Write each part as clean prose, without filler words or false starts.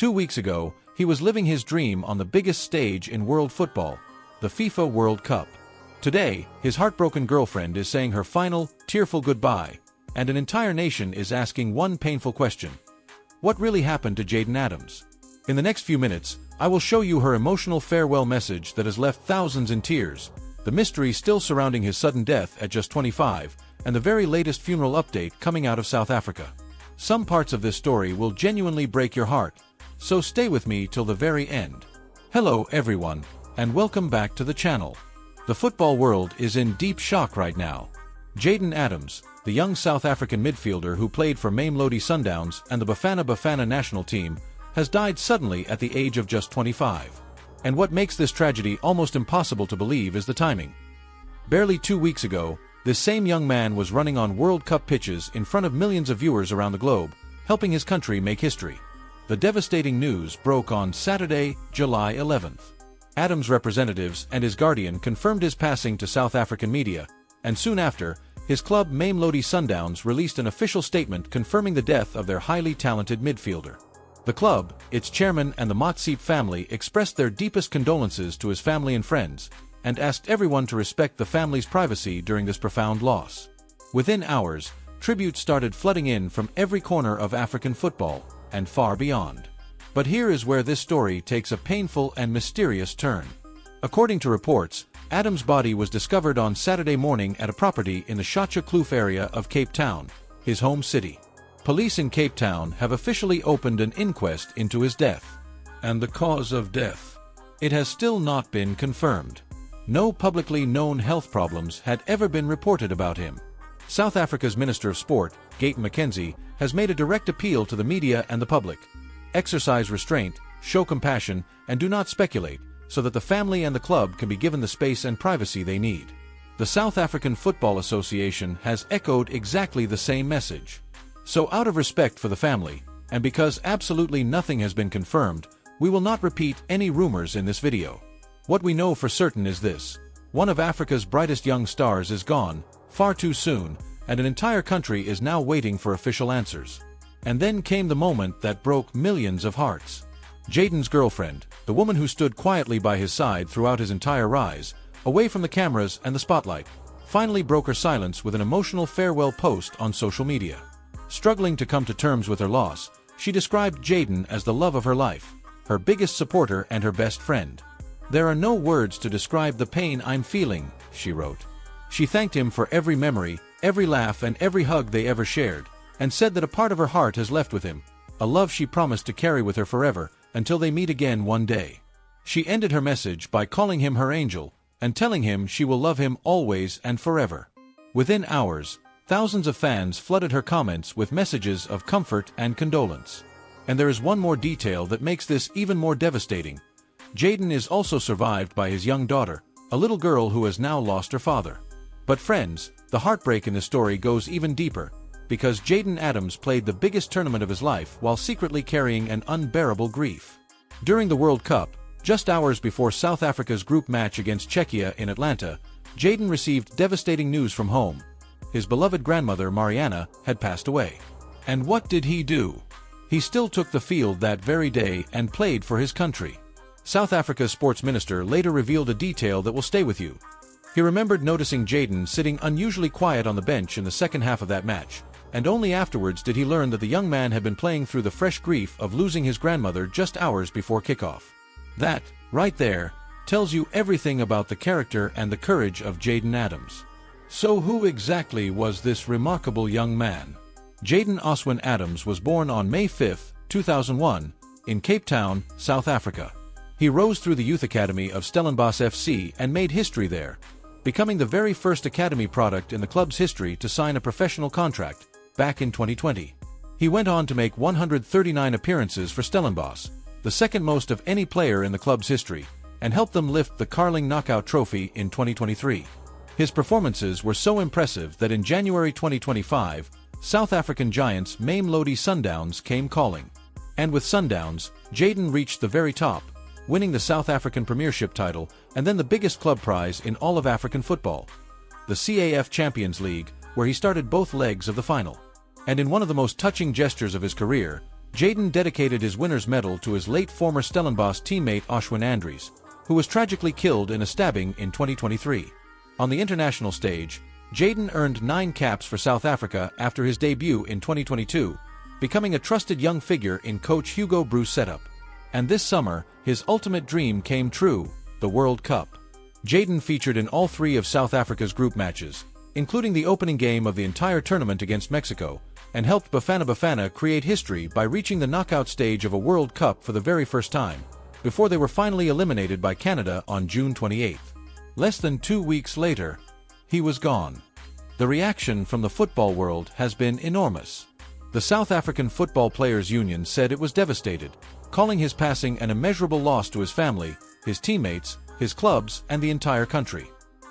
2 weeks ago, he was living his dream on the biggest stage in world football, the FIFA World Cup. Today, his heartbroken girlfriend is saying her final, tearful goodbye, and an entire nation is asking one painful question. What really happened to Jayden Adams? In the next few minutes, I will show you her emotional farewell message that has left thousands in tears, the mystery still surrounding his sudden death at just 25, and the very latest funeral update coming out of South Africa. Some parts of this story will genuinely break your heart, so stay with me till the very end. Hello everyone, and welcome back to the channel. The football world is in deep shock right now. Jayden Adams, the young South African midfielder who played for Mamelodi Sundowns and the Bafana Bafana national team, has died suddenly at the age of just 25. And what makes this tragedy almost impossible to believe is the timing. Barely 2 weeks ago, this same young man was running on World Cup pitches in front of millions of viewers around the globe, helping his country make history. The devastating news broke on Saturday, July 11th. Adams' representatives and his guardian confirmed his passing to South African media, and soon after, his club Mamelodi Sundowns released an official statement confirming the death of their highly talented midfielder. The club, its chairman and the Motsepe family expressed their deepest condolences to his family and friends, and asked everyone to respect the family's privacy during this profound loss. Within hours, tributes started flooding in from every corner of African football, and far beyond. But here is where this story takes a painful and mysterious turn. According to reports, Adams' body was discovered on Saturday morning at a property in the Kloof area of Cape Town, his home city. Police in Cape Town have officially opened an inquest into his death. And the cause of death? It has still not been confirmed. No publicly known health problems had ever been reported about him. South Africa's Minister of Sport, Gate Mackenzie, has made a direct appeal to the media and the public. Exercise restraint, show compassion, and do not speculate, so that the family and the club can be given the space and privacy they need. The South African Football Association has echoed exactly the same message. So out of respect for the family, and because absolutely nothing has been confirmed, we will not repeat any rumors in this video. What we know for certain is this: one of Africa's brightest young stars is gone, far too soon, and an entire country is now waiting for official answers. And then came the moment that broke millions of hearts. Jayden's girlfriend, the woman who stood quietly by his side throughout his entire rise, away from the cameras and the spotlight, finally broke her silence with an emotional farewell post on social media. Struggling to come to terms with her loss, she described Jayden as the love of her life, her biggest supporter and her best friend. "There are no words to describe the pain I'm feeling," she wrote. She thanked him for every memory, every laugh and every hug they ever shared, and said that a part of her heart has left with him, a love she promised to carry with her forever, until they meet again one day. She ended her message by calling him her angel, and telling him she will love him always and forever. Within hours, thousands of fans flooded her comments with messages of comfort and condolence. And there is one more detail that makes this even more devastating. Jayden is also survived by his young daughter, a little girl who has now lost her father. But friends, the heartbreak in this story goes even deeper, because Jayden Adams played the biggest tournament of his life while secretly carrying an unbearable grief. During the World Cup, just hours before South Africa's group match against Czechia in Atlanta, Jayden received devastating news from home. His beloved grandmother, Mariana, had passed away. And what did he do? He still took the field that very day and played for his country. South Africa's sports minister later revealed a detail that will stay with you. He remembered noticing Jayden sitting unusually quiet on the bench in the second half of that match, and only afterwards did he learn that the young man had been playing through the fresh grief of losing his grandmother just hours before kickoff. That, right there, tells you everything about the character and the courage of Jayden Adams. So who exactly was this remarkable young man? Jayden Oswin Adams was born on May 5, 2001, in Cape Town, South Africa. He rose through the youth academy of Stellenbosch FC and made history there, becoming the very first academy product in the club's history to sign a professional contract, back in 2020. He went on to make 139 appearances for Stellenbosch, the second most of any player in the club's history, and helped them lift the Carling Knockout Trophy in 2023. His performances were so impressive that in January 2025, South African giants Mamelodi Sundowns came calling. And with Sundowns, Jayden reached the very top, winning the South African Premiership title and then the biggest club prize in all of African football, the CAF Champions League, where he started both legs of the final. And in one of the most touching gestures of his career, Jayden dedicated his winner's medal to his late former Stellenbosch teammate Jayden Adams, who was tragically killed in a stabbing in 2023. On the international stage, Jayden earned 9 caps for South Africa after his debut in 2022, becoming a trusted young figure in coach Hugo Broos' setup. And this summer, his ultimate dream came true, the World Cup. Jayden featured in all 3 of South Africa's group matches, including the opening game of the entire tournament against Mexico, and helped Bafana Bafana create history by reaching the knockout stage of a World Cup for the very first time, before they were finally eliminated by Canada on June 28. Less than 2 weeks later, he was gone. The reaction from the football world has been enormous. The South African Football Players Union said it was devastated, calling his passing an immeasurable loss to his family, his teammates, his clubs, and the entire country.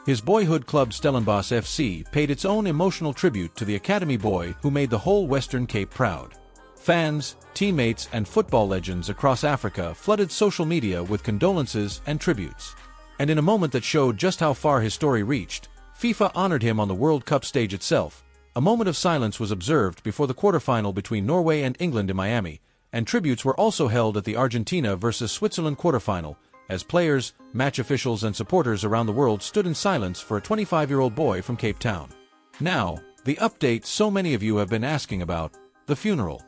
His boyhood club Stellenbosch FC paid its own emotional tribute to the academy boy who made the whole Western Cape proud. Fans, teammates, and football legends across Africa flooded social media with condolences and tributes. And in a moment that showed just how far his story reached, FIFA honored him on the World Cup stage itself. A moment of silence was observed before the quarterfinal between Norway and England in Miami, and tributes were also held at the Argentina versus Switzerland quarterfinal, as players, match officials, and supporters around the world stood in silence for a 25-year-old boy from Cape Town. Now, the update so many of you have been asking about, the funeral.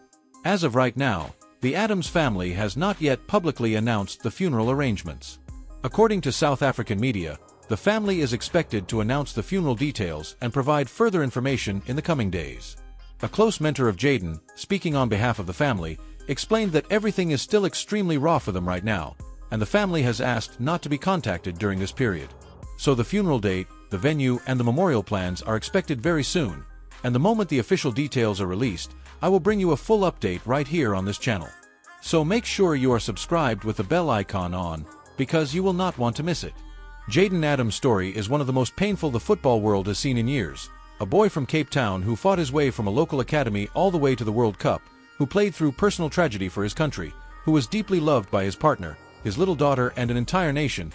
As of right now, the Adams family has not yet publicly announced the funeral arrangements. According to South African media, the family is expected to announce the funeral details and provide further information in the coming days. A close mentor of Jayden, speaking on behalf of the family, explained that everything is still extremely raw for them right now, and the family has asked not to be contacted during this period. So the funeral date, the venue, and the memorial plans are expected very soon, and the moment the official details are released, I will bring you a full update right here on this channel. So make sure you are subscribed with the bell icon on, because you will not want to miss it. Jayden Adams' story is one of the most painful the football world has seen in years. A boy from Cape Town who fought his way from a local academy all the way to the World Cup, who played through personal tragedy for his country, who was deeply loved by his partner, his little daughter, and an entire nation,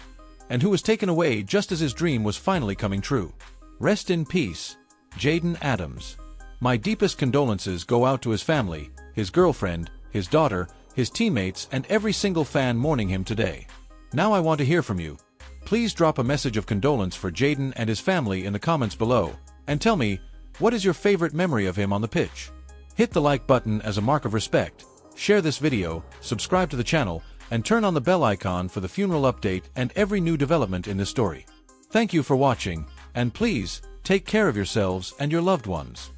and who was taken away just as his dream was finally coming true. Rest in peace, Jayden Adams. My deepest condolences go out to his family, his girlfriend, his daughter, his teammates, and every single fan mourning him today. Now I want to hear from you. Please drop a message of condolence for Jayden and his family in the comments below, and tell me, what is your favorite memory of him on the pitch? Hit the like button as a mark of respect, share this video, subscribe to the channel, and turn on the bell icon for the funeral update and every new development in this story. Thank you for watching, and please, take care of yourselves and your loved ones.